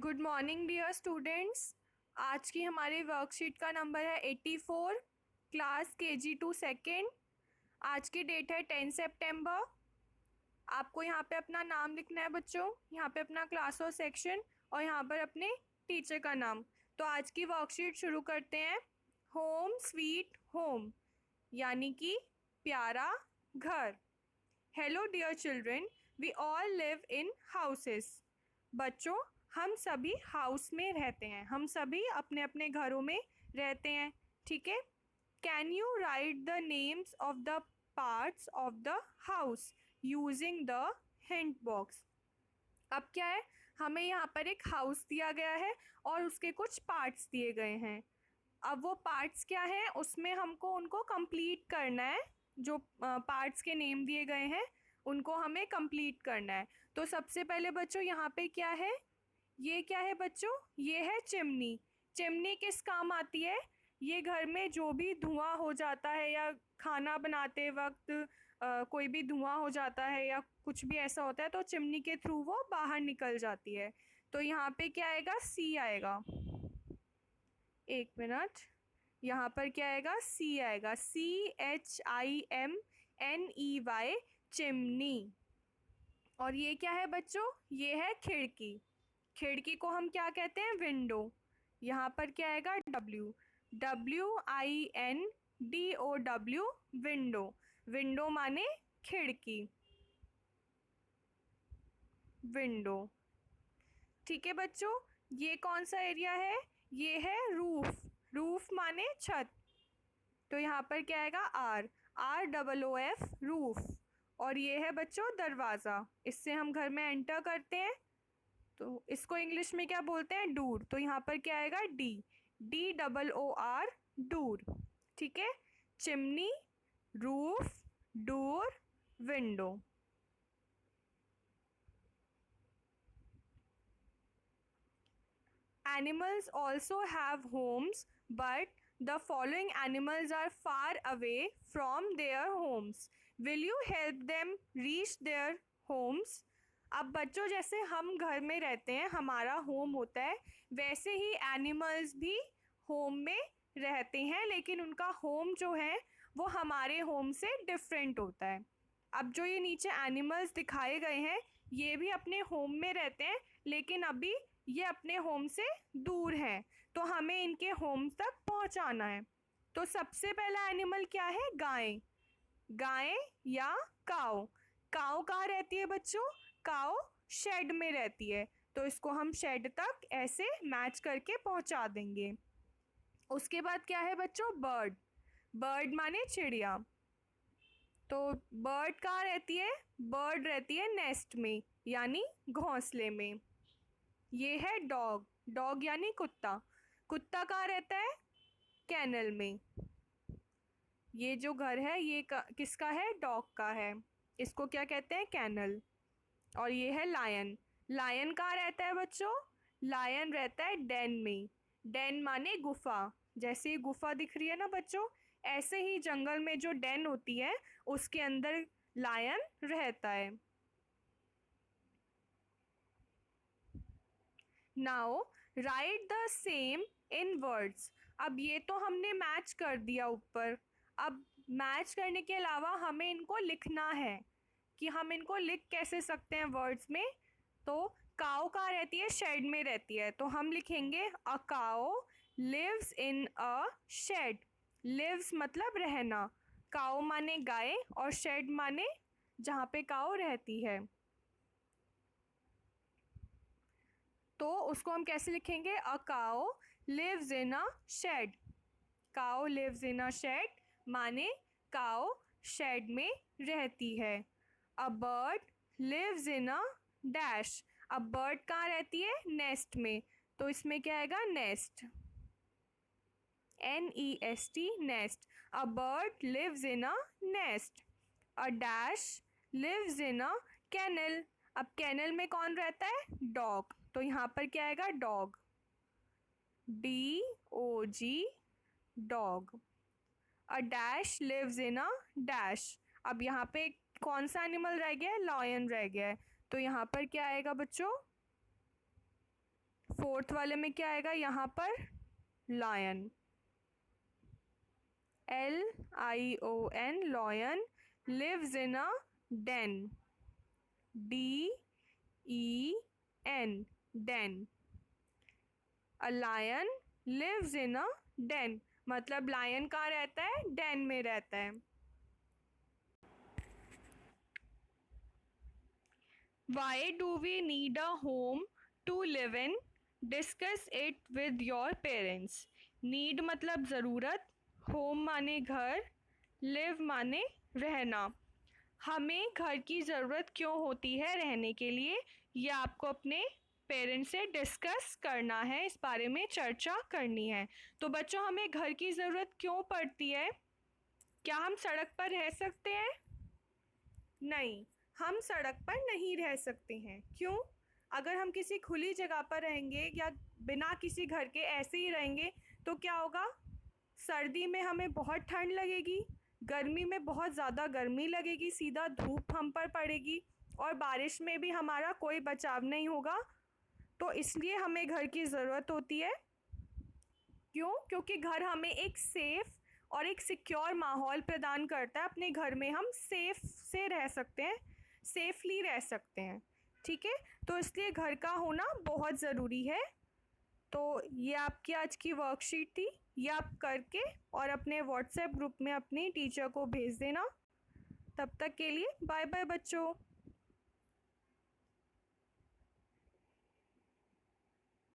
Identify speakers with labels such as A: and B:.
A: Good morning dear students. आज की हमारी वर्कशीट का नंबर है 84, क्लास केजी 2 सेकेंड। आज की डेट है 10 सितंबर। आपको यहाँ पे अपना नाम लिखना है बच्चों, यहाँ पे अपना क्लास और सेक्शन और यहाँ पर अपने टीचर का नाम। तो आज की वर्कशीट शुरू करते हैं। होम स्वीट होम यानी कि प्यारा घर। Hello dear children, we all live in houses. बच्चों, हम सभी हाउस में रहते हैं, हम सभी अपने अपने घरों में रहते हैं, ठीक है। Can you right the names of the parts of the house using the hint box. अब क्या है, हमें यहाँ पर एक हाउस दिया गया है और उसके कुछ पार्ट्स दिए गए हैं। अब वो पार्ट्स क्या हैं, उसमें हमको उनको कंप्लीट करना है। जो पार्ट्स के नेम दिए गए हैं उनको हमें कंप्लीट करना है। तो सबसे पहले बच्चों यहाँ पे क्या है, ये क्या है बच्चों, ये है चिमनी। चिमनी किस काम आती है, ये घर में जो भी धुआं हो जाता है या खाना बनाते वक्त कोई भी धुआं हो जाता है या कुछ भी ऐसा होता है तो चिमनी के थ्रू वो बाहर निकल जाती है। तो यहाँ पे क्या आएगा, सी आएगा। एक मिनट, यहाँ पर क्या आएगा, सी आएगा, CHIMNEY, चिमनी। और ये क्या है बच्चों, ये है खिड़की। खिड़की को हम क्या कहते हैं, विंडो। यहाँ पर क्या आएगा, WINDOW, विंडो। विंडो माने खिड़की, विंडो। ठीक है बच्चों, ये कौन सा एरिया है, ये है रूफ। रूफ माने छत। तो यहाँ पर क्या आएगा, ROOF, रूफ। और ये है बच्चों दरवाज़ा, इससे हम घर में एंटर करते हैं तो इसको इंग्लिश में क्या बोलते हैं, डूर। तो यहाँ पर क्या आएगा, DOOR, डूर। ठीक है, chimney, roof, door, window. Animals also have homes, but the following animals are far away from their homes. Will you help them reach their homes? अब बच्चों, जैसे हम घर में रहते हैं, हमारा होम होता है, वैसे ही एनिमल्स भी होम में रहते हैं, लेकिन उनका होम जो है वो हमारे होम से डिफरेंट होता है। अब जो ये नीचे एनिमल्स दिखाए गए हैं ये भी अपने होम में रहते हैं, लेकिन अभी ये अपने होम से दूर हैं, तो हमें इनके होम तक पहुंचाना है। तो सबसे पहला एनिमल क्या है, गाय। गाय या काऊ। काऊ कहाँ रहती है बच्चों, काऊ शेड में रहती है, तो इसको हम शेड तक ऐसे मैच करके पहुंचा देंगे। उसके बाद क्या है बच्चों, बर्ड। बर्ड माने चिड़िया। तो बर्ड कहाँ रहती है, बर्ड रहती है नेस्ट में यानी घोंसले में। ये है डॉग। डॉग यानी कुत्ता। कुत्ता कहाँ रहता है, कैनल में। ये जो घर है ये किसका है, डॉग का है, इसको क्या कहते हैं, कैनल। और ये है लायन। लायन कहाँ रहता है बच्चों, लायन रहता है डेन में। डेन माने गुफा। जैसे ये गुफा दिख रही है ना बच्चों, ऐसे ही जंगल में जो डेन होती है उसके अंदर लायन रहता है। Now right the same in words. अब ये तो हमने मैच कर दिया ऊपर, अब मैच करने के अलावा हमें इनको लिखना है कि हम इनको लिख कैसे सकते हैं वर्ड्स में। तो काऊ कहाँ रहती है, शेड में रहती है, तो हम लिखेंगे a cow lives in a shed. Lives मतलब रहना, काऊ माने गाय और शेड माने जहाँ पे काऊ रहती है। तो उसको हम कैसे लिखेंगे, a cow lives in a shed. Cow lives in a shed माने काऊ शेड में रहती है। A bird lives in a dash. अब बर्ड कहाँ रहती है, नेस्ट में, तो इसमें क्या आएगा, nest, NEST, nest. A bird lives in a nest. A dash lives in a kennel. अब कैनल में कौन रहता है, डॉग, तो यहाँ पर क्या आएगा, dog, DOG, dog. A dash lives in a dash. अब यहाँ पे कौन सा एनिमल रह गया है, लायन रह गया है, तो यहाँ पर क्या आएगा बच्चों, फोर्थ वाले में क्या आएगा यहाँ पर? Lion, LION, lion, lives in a den, DEN, den. A lion lives in a den, मतलब लायन कहाँ रहता है? डेन में रहता है. Why do we need a home to live in? Discuss it with your parents. Need मतलब ज़रूरत, home माने घर, live माने रहना. हमें घर की ज़रूरत क्यों होती है रहने के लिए, ये आपको अपने पेरेंट्स से डिस्कस करना है, इस बारे में चर्चा करनी है. तो बच्चों, हमें घर की ज़रूरत क्यों पड़ती है? क्या हम सड़क पर रह सकते हैं? नहीं, हम सड़क पर नहीं रह सकते हैं. क्यों? अगर हम किसी खुली जगह पर रहेंगे या बिना किसी घर के ऐसे ही रहेंगे तो क्या होगा? सर्दी में हमें बहुत ठंड लगेगी, गर्मी में बहुत ज़्यादा गर्मी लगेगी, सीधा धूप हम पर पड़ेगी, और बारिश में भी हमारा कोई बचाव नहीं होगा. तो इसलिए हमें घर की ज़रूरत होती है. क्यों? क्योंकि घर हमें एक सेफ़ और एक सिक्योर माहौल प्रदान करता है. अपने घर में हम सेफ से रह सकते हैं, सेफली रह सकते हैं. ठीक है, तो इसलिए घर का होना बहुत ज़रूरी है. तो ये आपकी आज की वर्कशीट थी, ये आप करके और अपने व्हाट्सएप ग्रुप में अपनी टीचर को भेज देना. तब तक के लिए बाय बाय बच्चों.